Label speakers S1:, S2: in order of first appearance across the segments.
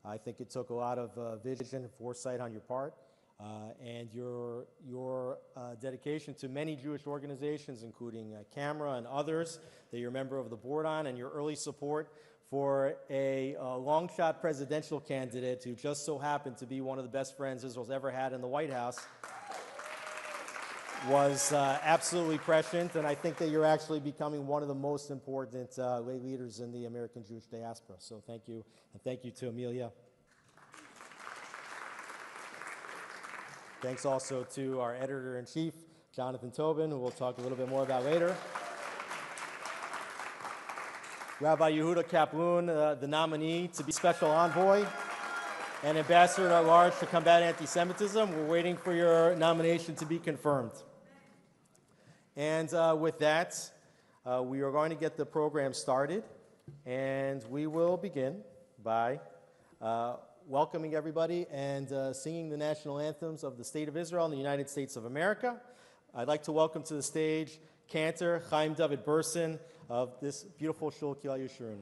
S1: I think it took a lot of vision and foresight on your part, and your dedication to many Jewish organizations, including CAMRA and others that you're a member of the board on, and your early support for a long-shot presidential candidate who just so happened to be one of the best friends Israel's ever had in the White House was absolutely prescient, and I think that you're actually becoming one of the most important lay leaders in the American Jewish diaspora. So thank you, and thank you to Amelia. Thanks also to our editor-in-chief, Jonathan Tobin, who we'll talk a little bit more about later. Rabbi Yehuda Kaplun, the nominee to be special envoy and ambassador at large to combat anti-Semitism. We're waiting for your nomination to be confirmed. And with that, we are going to get the program started, and we will begin by welcoming everybody and singing the national anthems of the State of Israel and the United States of America. I'd like to welcome to the stage Cantor Chaim David Burson of this beautiful Shul Kila Yeshurun.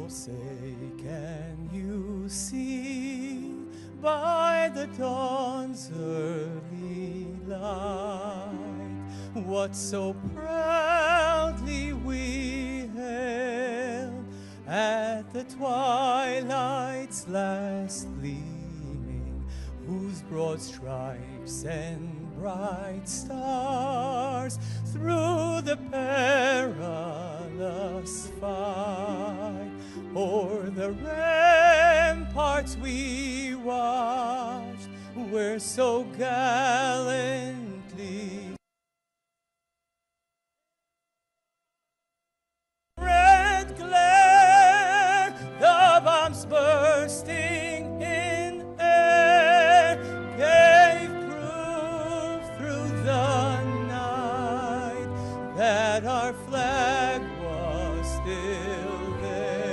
S2: Say, can you see by the dawn's early light what so proudly we hailed at the twilight's last gleaming, whose broad stripes and bright stars through the perilous fight o'er the ramparts we watched, where so gallantly red glare, the bombs bursting in air, gave proof through the night that our flag was still there.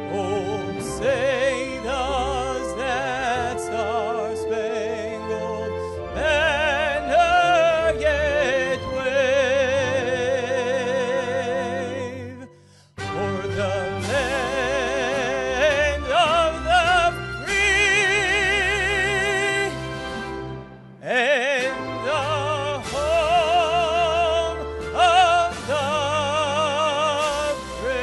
S2: Oh, say does that star-spangled banner yet wave o'er the land of the free and the home of the brave.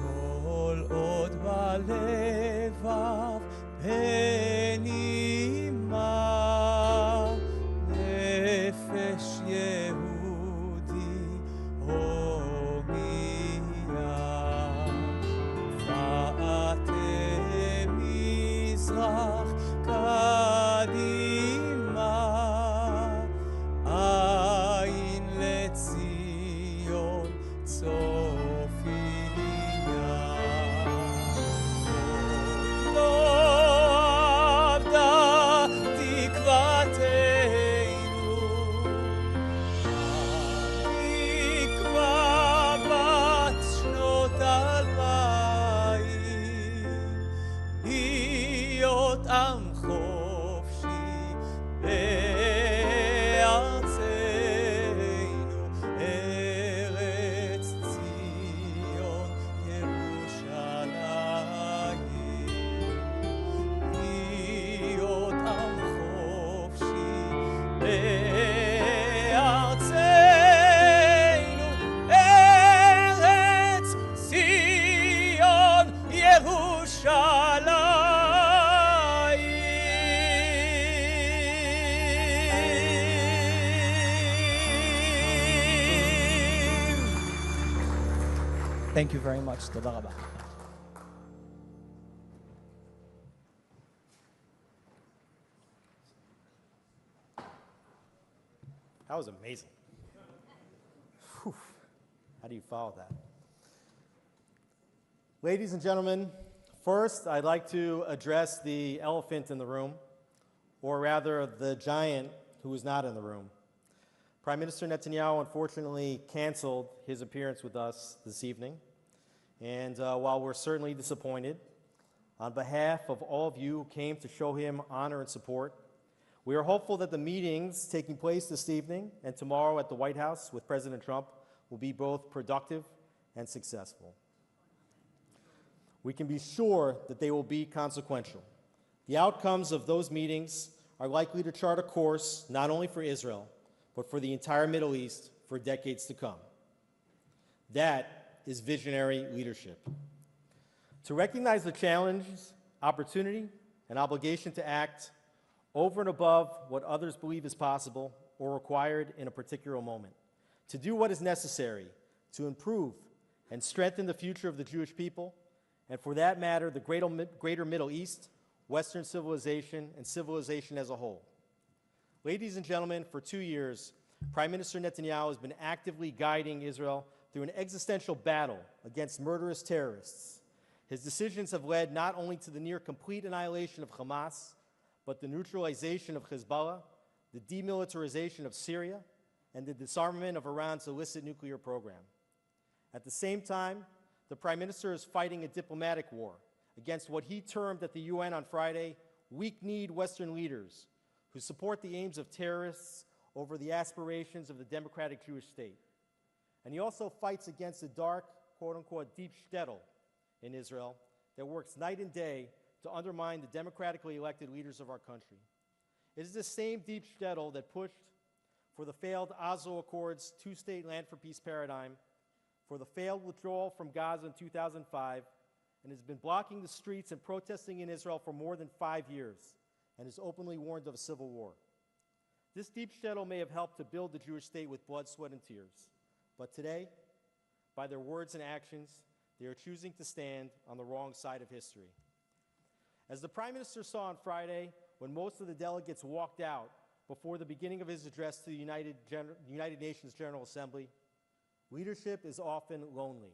S2: כל עוד בלבב פנימה, נפש יהודי הומייה, ואתם מזרח קדימה, עין לציון צופיה. לא
S3: Thank you very much. תודה רבה.
S1: That was amazing. Whew. How do you follow that? Ladies and gentlemen, first I'd like to address the elephant in the room, or rather the giant who is not in the room. Prime Minister Netanyahu unfortunately canceled his appearance with us this evening. And while we're certainly disappointed, on behalf of all of you who came to show him honor and support, we are hopeful that the meetings taking place this evening and tomorrow at the White House with President Trump will be both productive and successful. We can be sure that they will be consequential. The outcomes of those meetings are likely to chart a course not only for Israel, but for the entire Middle East for decades to come. That is visionary leadership. To recognize the challenges, opportunity, and obligation to act over and above what others believe is possible or required in a particular moment. To do what is necessary to improve and strengthen the future of the Jewish people, and for that matter, the greater Middle East, Western civilization, and civilization as a whole. Ladies and gentlemen, for 2 years, Prime Minister Netanyahu has been actively guiding Israel through an existential battle against murderous terrorists. His decisions have led not only to the near complete annihilation of Hamas, but the neutralization of Hezbollah, the demilitarization of Syria, and the disarmament of Iran's illicit nuclear program. At the same time, the Prime Minister is fighting a diplomatic war against what he termed at the UN on Friday, weak-kneed Western leaders who support the aims of terrorists over the aspirations of the democratic Jewish state. And he also fights against the dark, quote-unquote, deep shtetl in Israel that works night and day to undermine the democratically elected leaders of our country. It is the same deep shtetl that pushed for the failed Oslo Accords two-state land for peace paradigm, for the failed withdrawal from Gaza in 2005, and has been blocking the streets and protesting in Israel for more than 5 years, and has openly warned of a civil war. This deep shtetl may have helped to build the Jewish state with blood, sweat, and tears. But today, by their words and actions, they are choosing to stand on the wrong side of history. As the Prime Minister saw on Friday, when most of the delegates walked out before the beginning of his address to the United Nations General Assembly, leadership is often lonely.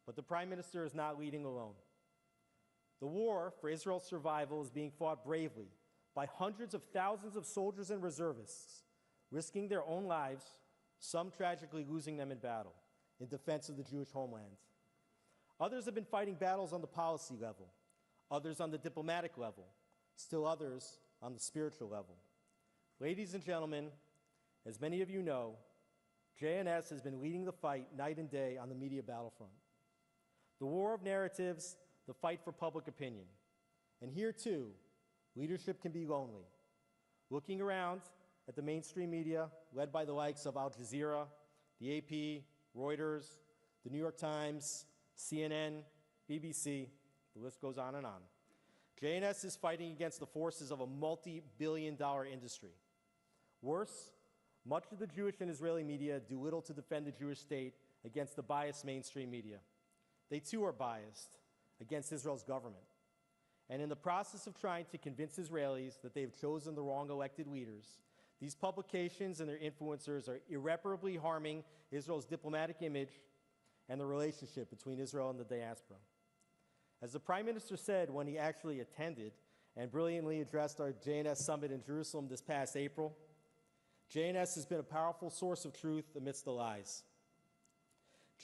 S1: But the Prime Minister is not leading alone. The war for Israel's survival is being fought bravely by hundreds of thousands of soldiers and reservists, risking their own lives, some tragically losing them in battle, in defense of the Jewish homeland. Others have been fighting battles on the policy level, others on the diplomatic level, still others on the spiritual level. Ladies and gentlemen, as many of you know, JNS has been leading the fight night and day on the media battlefront. The war of narratives, the fight for public opinion. And here too, leadership can be lonely. Looking around at the mainstream media, led by the likes of Al Jazeera, the AP, Reuters, the New York Times, CNN, BBC, the list goes on and on. JNS is fighting against the forces of a multi-billion-dollar industry. Worse, much of the Jewish and Israeli media do little to defend the Jewish state against the biased mainstream media. They too are biased against Israel's government. And in the process of trying to convince Israelis that they've chosen the wrong elected leaders, these publications and their influencers are irreparably harming Israel's diplomatic image and the relationship between Israel and the diaspora. As the Prime Minister said when he actually attended and brilliantly addressed our JNS summit in Jerusalem this past April, JNS has been a powerful source of truth amidst the lies.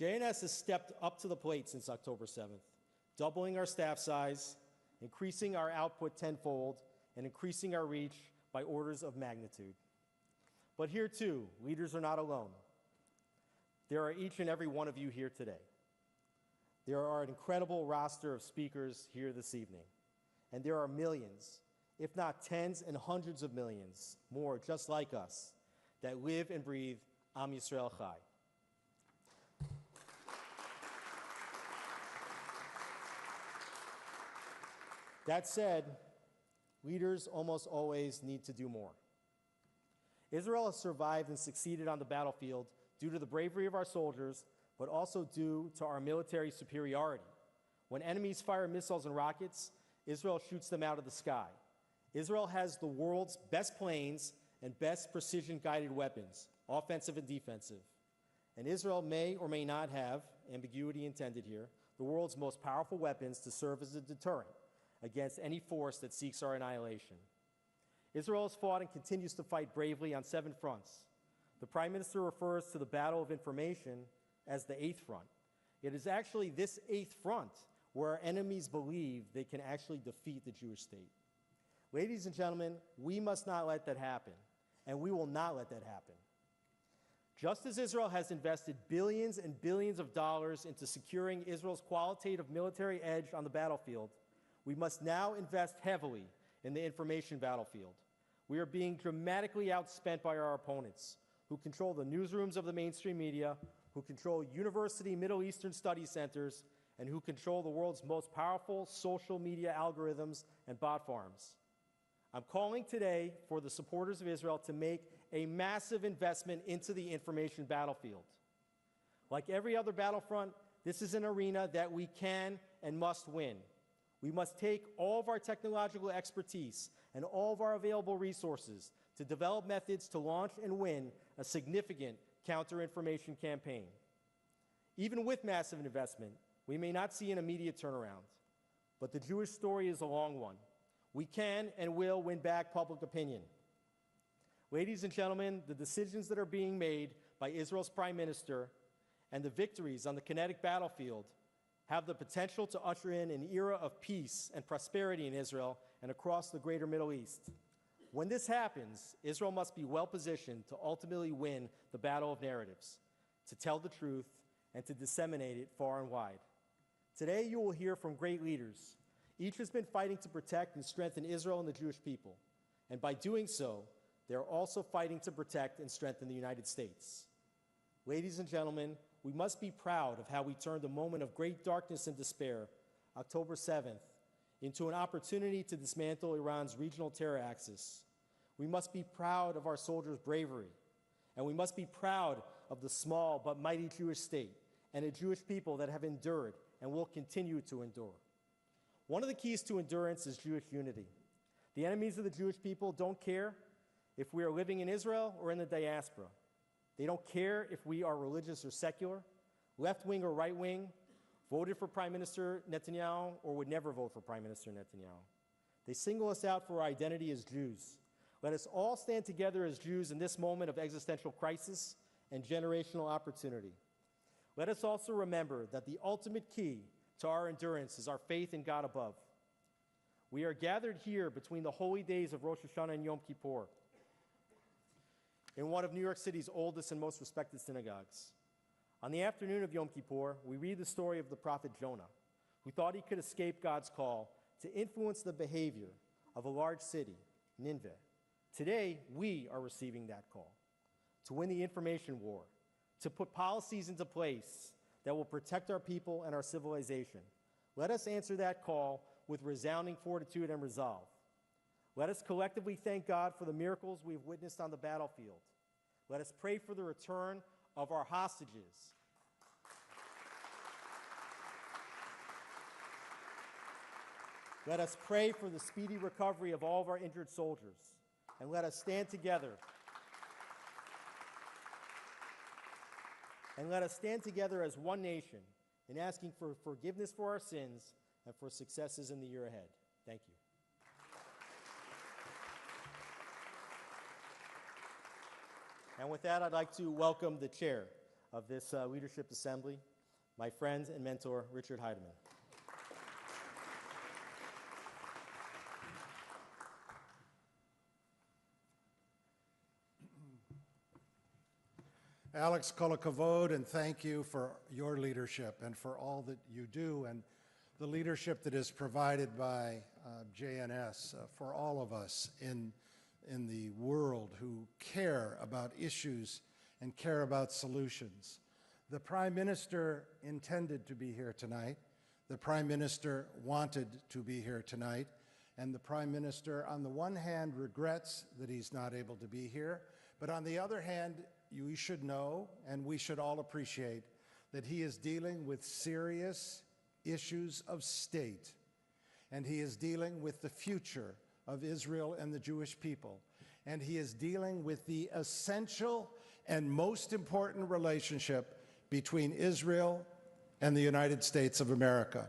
S1: JNS has stepped up to the plate since October 7th, doubling our staff size, increasing our output tenfold, and increasing our reach by orders of magnitude. But here too, leaders are not alone. There are each and every one of you here today. There are an incredible roster of speakers here this evening, and there are millions, if not tens and hundreds of millions more just like us that live and breathe Am Yisrael Chai. That said, leaders almost always need to do more. Israel has survived and succeeded on the battlefield due to the bravery of our soldiers, but also due to our military superiority. When enemies fire missiles and rockets, Israel shoots them out of the sky. Israel has the world's best planes and best precision-guided weapons, offensive and defensive. And Israel may or may not have, ambiguity intended here, the world's most powerful weapons to serve as a deterrent against any force that seeks our annihilation. Israel has fought and continues to fight bravely on 7 fronts. The Prime Minister refers to the battle of information as the 8th front. It is actually this 8th front where our enemies believe they can actually defeat the Jewish state. Ladies and gentlemen, we must not let that happen, and we will not let that happen. Just as Israel has invested billions and billions of dollars into securing Israel's qualitative military edge on the battlefield, we must now invest heavily in the information battlefield. We are being dramatically outspent by our opponents, who control the newsrooms of the mainstream media, who control university Middle Eastern study centers, and who control the world's most powerful social media algorithms and bot farms. I'm calling today for the supporters of Israel to make a massive investment into the information battlefield. Like every other battlefront, this is an arena that we can and must win. We must take all of our technological expertise and all of our available resources to develop methods to launch and win a significant counter-information campaign. Even with massive investment, we may not see an immediate turnaround, but the Jewish story is a long one. We can and will win back public opinion. Ladies and gentlemen, the decisions that are being made by Israel's Prime Minister and the victories on the kinetic battlefield have the potential to usher in an era of peace and prosperity in Israel and across the greater Middle East. When this happens, Israel must be well positioned to ultimately win the battle of narratives, to tell the truth, and to disseminate it far and wide. Today, you will hear from great leaders. Each has been fighting to protect and strengthen Israel and the Jewish people. And by doing so, they're also fighting to protect and strengthen the United States. Ladies and gentlemen, we must be proud of how we turned a moment of great darkness and despair, October 7th, into an opportunity to dismantle Iran's regional terror axis. We must be proud of our soldiers' bravery, and we must be proud of the small but mighty Jewish state and the Jewish people that have endured and will continue to endure. One of the keys to endurance is Jewish unity. The enemies of the Jewish people don't care if we are living in Israel or in the diaspora. They don't care if we are religious or secular, left-wing or right-wing, voted for Prime Minister Netanyahu or would never vote for Prime Minister Netanyahu. They single us out for our identity as Jews. Let us all stand together as Jews in this moment of existential crisis and generational opportunity. Let us also remember that the ultimate key to our endurance is our faith in God above. We are gathered here between the holy days of Rosh Hashanah and Yom Kippur in one of New York City's oldest and most respected synagogues. On the afternoon of Yom Kippur, we read the story of the prophet Jonah, who thought he could escape God's call to influence the behavior of a large city, Nineveh. Today, we are receiving that call to win the information war, to put policies into place that will protect our people and our civilization. Let us answer that call with resounding fortitude and resolve. Let us collectively thank God for the miracles we've witnessed on the battlefield. Let us pray for the return of our hostages. Let us pray for the speedy recovery of all of our injured soldiers. And let us stand together. And let us stand together as one nation in asking for forgiveness for our sins and for successes in the year ahead. Thank you. And with that, I'd like to welcome the chair of this Leadership Assembly, my friend and mentor, Richard Heidemann.
S3: Alex, kol hakavod, and thank you for your leadership and for all that you do and the leadership that is provided by JNS for all of us in the world who care about issues and care about solutions. The Prime Minister intended to be here tonight. The Prime Minister wanted to be here tonight. And the Prime Minister, on the one hand, regrets that he's not able to be here, but on the other hand, you should know, and we should all appreciate, that he is dealing with serious issues of state, and he is dealing with the future of Israel and the Jewish people, and he is dealing with the essential and most important relationship between Israel and the United States of America.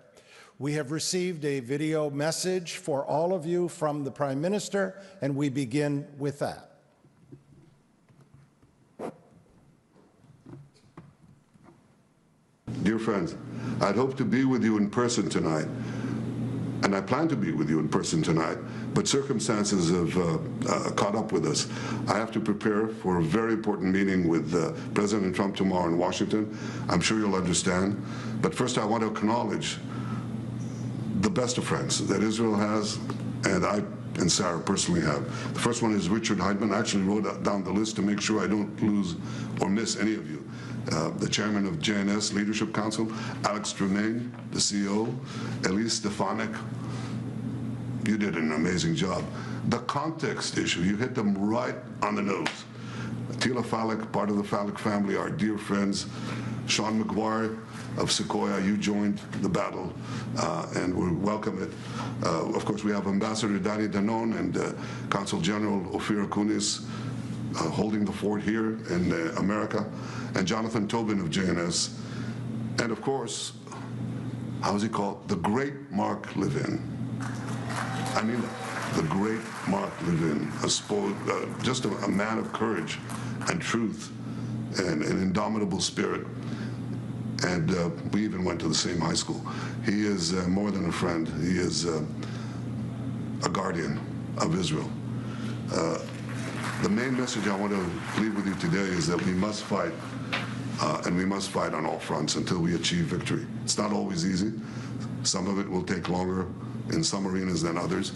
S3: We have received a video message for all of you from the Prime Minister, and we begin with that.
S4: Dear friends, I'd hoped to be with you in person tonight, and I plan to be with you in person tonight, but circumstances have caught up with us. I have to prepare for a very important meeting with President Trump tomorrow in Washington. I'm sure you'll understand. But first I want to acknowledge the best of friends that Israel has, and I and Sarah personally have. The first one is Richard Heidman. I actually wrote down the list to make sure I don't lose or miss any of you. The chairman of JNS Leadership Council, Alex Tremaine, the CEO, Elise Stefanik. You did an amazing job. The context issue, you hit them right on the nose. Tila Falik, part of the Falik family, our dear friends. Sean McGuire of Sequoia, you joined the battle, and we welcome it. Of course, we have Ambassador Danny Danon and Consul General Ophir Kunis holding the fort here in America, and Jonathan Tobin of JNS, and of course, how is he called? The great Mark Levin. I mean, the great Mark Levin, just a man of courage and truth and an indomitable spirit. And we even went to the same high school. He is more than a friend. He is a guardian of Israel. The main message I want to leave with you today is that we must fight, and we must fight on all fronts until we achieve victory. It's not always easy. Some of it will take longer in some arenas than others,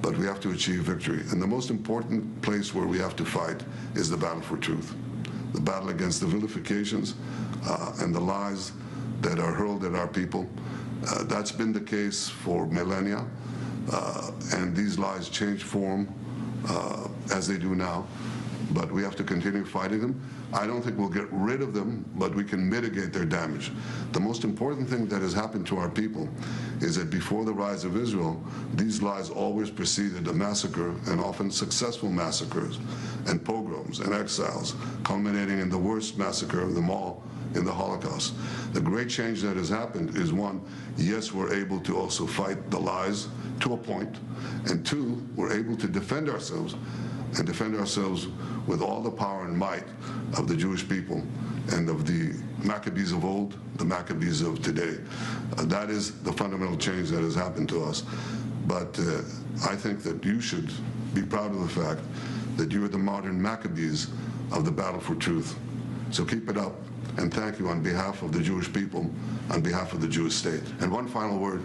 S4: but we have to achieve victory. And the most important place where we have to fight is the battle for truth, the battle against the vilifications and the lies that are hurled at our people. That's been the case for millennia, and these lies change form as they do now, but we have to continue fighting them. I don't think we'll get rid of them, but we can mitigate their damage. The most important thing that has happened to our people is that before the rise of Israel, these lies always preceded a massacre, and often successful massacres and pogroms and exiles, culminating in the worst massacre of them all in the Holocaust. The great change that has happened is, one, yes, we're able to also fight the lies to a point, and two, we're able to defend ourselves, and defend ourselves with all the power and might of the Jewish people and of the Maccabees of old, the Maccabees of today. That is the fundamental change that has happened to us. But I think that you should be proud of the fact that you are the modern Maccabees of the battle for truth. So keep it up, and thank you on behalf of the Jewish people, on behalf of the Jewish state. And one final word.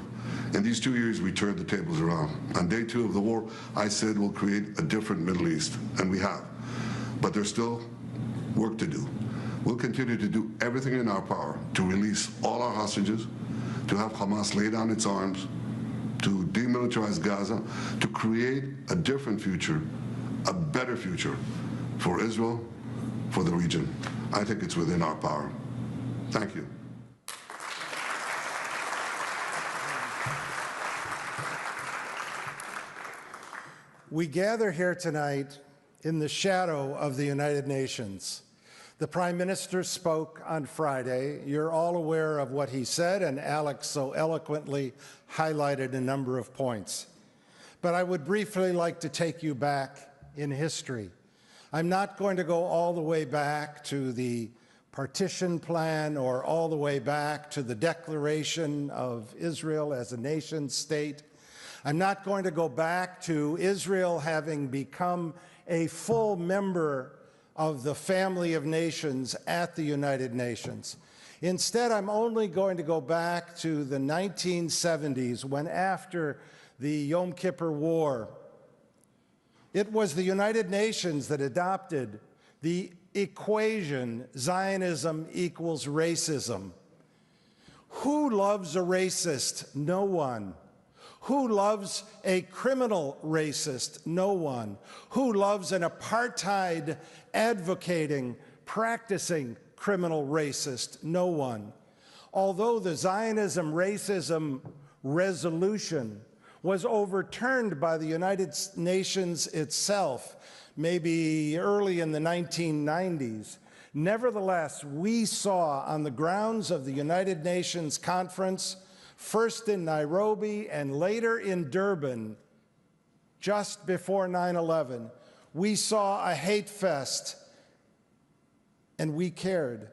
S4: In these 2 years, we turned the tables around. On day 2 of the war, I said we'll create a different Middle East, and we have. But there's still work to do. We'll continue to do everything in our power to release all our hostages, to have Hamas lay down its arms, to demilitarize Gaza, to create a different future, a better future for Israel, for the region. I think it's within our power. Thank you.
S3: We gather here tonight in the shadow of the United Nations. The Prime Minister spoke on Friday. You're all aware of what he said, and Alex so eloquently highlighted a number of points. But I would briefly like to take you back in history. I'm not going to go all the way back to the partition plan or all the way back to the declaration of Israel as a nation state. I'm not going to go back to Israel having become a full member of the family of nations at the United Nations. Instead, I'm only going to go back to the 1970s, when after the Yom Kippur War, it was the United Nations that adopted the equation Zionism equals racism. Who loves a racist? No one. Who loves a criminal racist? No one. Who loves an apartheid advocating, practicing criminal racist? No one. Although the Zionism racism resolution was overturned by the United Nations itself, maybe early in the 1990s, nevertheless, we saw on the grounds of the United Nations Conference, first in Nairobi and later in Durban, just before 9/11, we saw a hate fest, and we cared.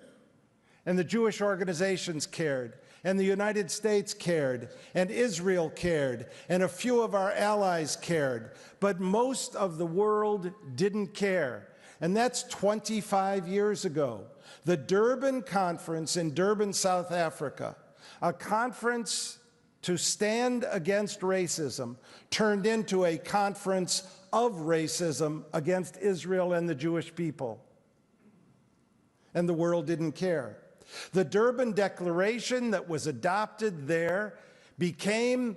S3: And the Jewish organizations cared, and the United States cared, and Israel cared, and a few of our allies cared, but most of the world didn't care. And that's 25 years ago. The Durban Conference in Durban, South Africa, a conference to stand against racism, turned into a conference of racism against Israel and the Jewish people. And the world didn't care. The Durban Declaration that was adopted there became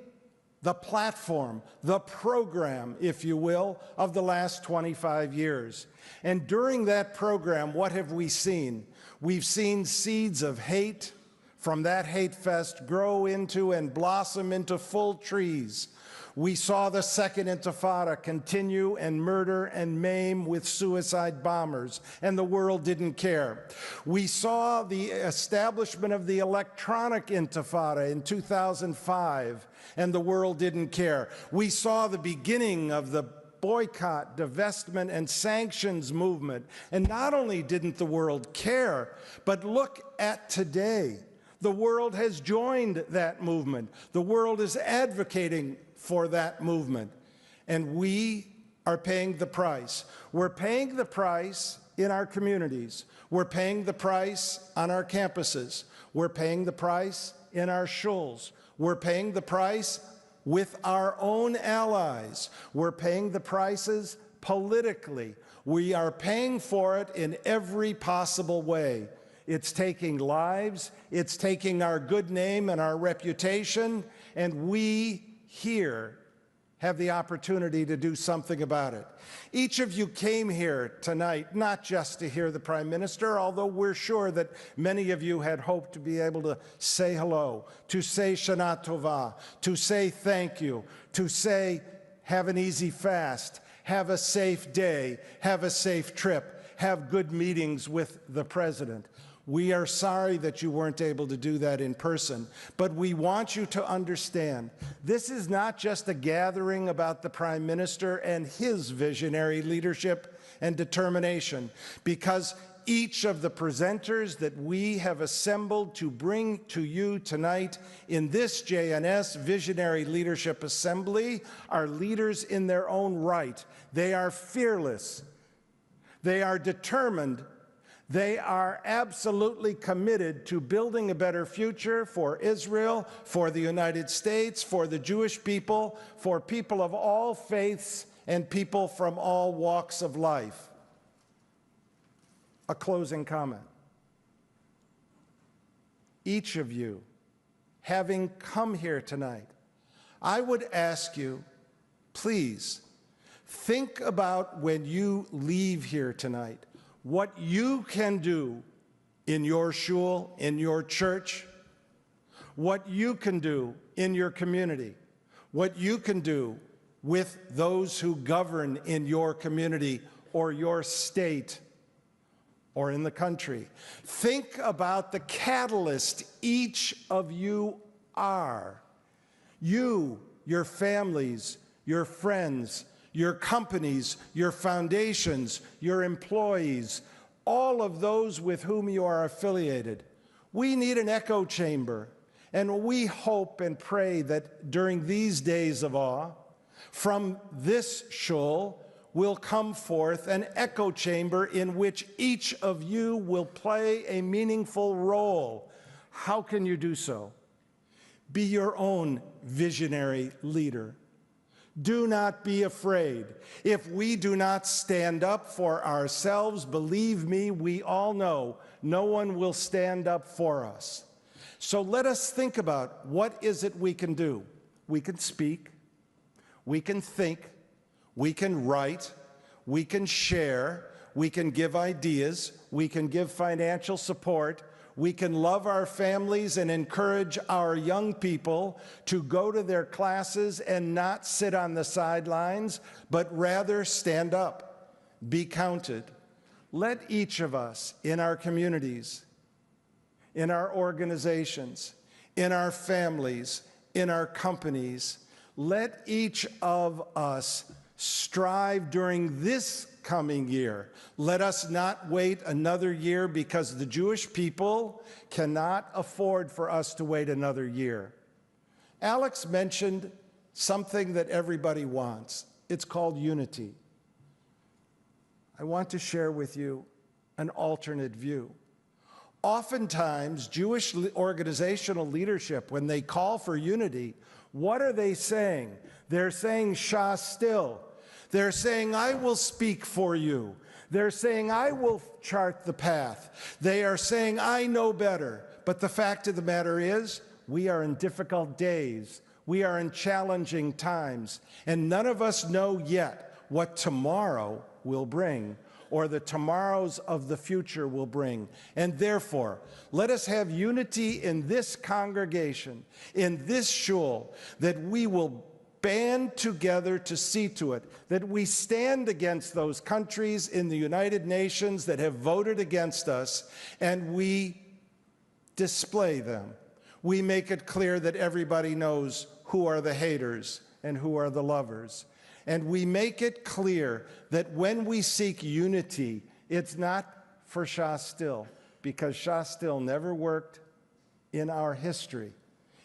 S3: the platform, the program, if you will, of the last 25 years. And during that program, what have we seen? We've seen seeds of hate from that hate fest grow into and blossom into full trees. We saw the Second Intifada continue and murder and maim with suicide bombers, and the world didn't care. We saw the establishment of the electronic Intifada in 2005, and the world didn't care. We saw the beginning of the boycott, divestment, and sanctions movement, and not only didn't the world care, but look at today. The world has joined that movement. The world is advocating for that movement, and we are paying the price. We're paying the price in our communities. We're paying the price on our campuses. We're paying the price in our shuls. We're paying the price with our own allies. We're paying the prices politically. We are paying for it in every possible way. It's taking lives, it's taking our good name and our reputation, and we here have the opportunity to do something about it. Each of you came here tonight not just to hear the Prime Minister, although we're sure that many of you had hoped to be able to say hello, to say Shana Tova, to say thank you, to say have an easy fast, have a safe day, have a safe trip, have good meetings with the President. We are sorry that you weren't able to do that in person, but we want you to understand this is not just a gathering about the Prime Minister and his visionary leadership and determination, because each of the presenters that we have assembled to bring to you tonight in this JNS Visionary Leadership Assembly are leaders in their own right. They are fearless. They are determined. They are absolutely committed to building a better future for Israel, for the United States, for the Jewish people, for people of all faiths and people from all walks of life. A closing comment. Each of you, having come here tonight, I would ask you, please, think about when you leave here tonight, what you can do in your shul, in your church, what you can do in your community, what you can do with those who govern in your community or your state or in the country. Think about the catalyst each of you are. You, your families, your friends, your companies, your foundations, your employees, all of those with whom you are affiliated. We need an echo chamber, and we hope and pray that during these days of awe, from this shul will come forth an echo chamber in which each of you will play a meaningful role. How can you do so? Be your own visionary leader. Do not be afraid. If we do not stand up for ourselves, believe me, we all know no one will stand up for us. So let us think about what is it we can do. We can speak, we can think, we can write, we can share, we can give ideas, we can give financial support, We can love our families and encourage our young people to go to their classes and not sit on the sidelines, but rather stand up, be counted. Let each of us in our communities, in our organizations, in our families, in our companies, let each of us strive during this coming year. Let us not wait another year, because the Jewish people cannot afford for us to wait another year. Alex mentioned something that everybody wants. It's called unity. I want to share with you an alternate view. Oftentimes, Jewish organizational leadership, when they call for unity, what are they saying? They're saying, Shah still. They're saying, I will speak for you. They're saying, I will chart the path. They are saying, I know better. But the fact of the matter is, we are in difficult days. We are in challenging times. And none of us know yet what tomorrow will bring, or the tomorrows of the future will bring. And therefore, let us have unity in this congregation, in this shul, that we will band together to see to it that we stand against those countries in the United Nations that have voted against us, and we display them. We make it clear that everybody knows who are the haters and who are the lovers. And we make it clear that when we seek unity, it's not for Shah still, because Shah still never worked in our history.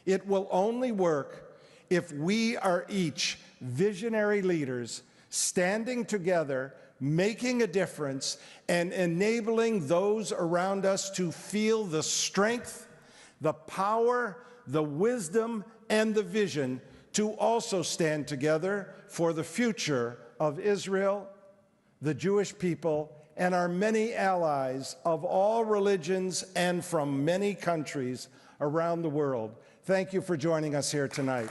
S3: It will only work if we are each visionary leaders standing together, making a difference, and enabling those around us to feel the strength, the power, the wisdom, and the vision to also stand together for the future of Israel, the Jewish people, and our many allies of all religions and from many countries around the world. Thank you for joining us here tonight.